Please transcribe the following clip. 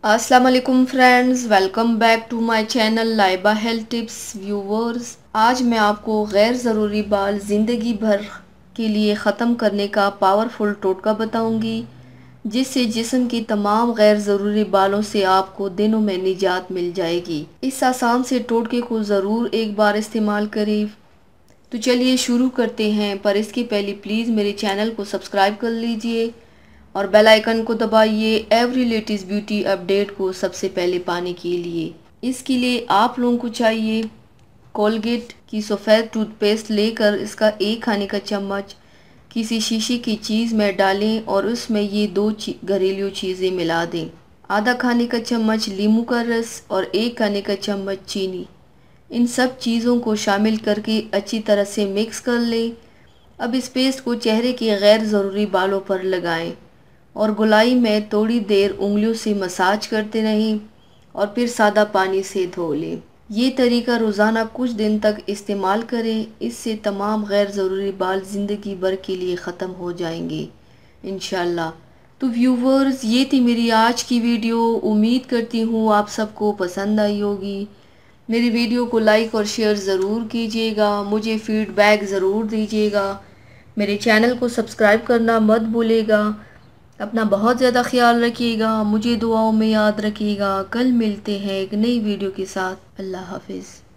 अस्सलाम वालेकुम friends, welcome back to my channel Laiba health tips viewers. आज मैं आपको गैर ज़रूरी बाल ज़िंदगी भर के लिए ख़त्म करने का पावरफुल टोटका बताऊंगी, जिससे जिस्म की तमाम गैर ज़रूरी बालों से आपको दिनों में निजात मिल जाएगी। इस आसान से टोटके को ज़रूर एक बार इस्तेमाल करें। तो चलिए शुरू करते हैं, पर इसके पहले प्लीज़ मेरे चैनल को सब्सक्राइब कर लीजिए और बेल आइकन को दबाइए एवरी लेटेस्ट ब्यूटी अपडेट को सबसे पहले पाने के लिए। इसके लिए आप लोगों को चाहिए कोलगेट की सफ़ेद टूथपेस्ट लेकर इसका एक खाने का चम्मच किसी शीशे की चीज़ में डालें और उसमें ये दो घरेलू चीज़ें मिला दें। आधा खाने का चम्मच नींबू का रस और एक खाने का चम्मच चीनी। इन सब चीज़ों को शामिल करके अच्छी तरह से मिक्स कर लें। अब इस पेस्ट को चेहरे के गैर ज़रूरी बालों पर लगाएं और गोलाई में थोड़ी देर उंगलियों से मसाज करते रहें और फिर सादा पानी से धो लें। ये तरीका रोज़ाना कुछ दिन तक इस्तेमाल करें, इससे तमाम गैर ज़रूरी बाल ज़िंदगी भर के लिए ख़त्म हो जाएंगे इंशाल्लाह। तो व्यूवर्स, ये थी मेरी आज की वीडियो। उम्मीद करती हूँ आप सबको पसंद आई होगी। मेरी वीडियो को लाइक और शेयर ज़रूर कीजिएगा, मुझे फीडबैक ज़रूर दीजिएगा। मेरे चैनल को सब्सक्राइब करना मत भूलिएगा। अपना बहुत ज़्यादा ख्याल रखिएगा, मुझे दुआओं में याद रखिएगा। कल मिलते हैं एक नई वीडियो के साथ। अल्लाह हाफिज़।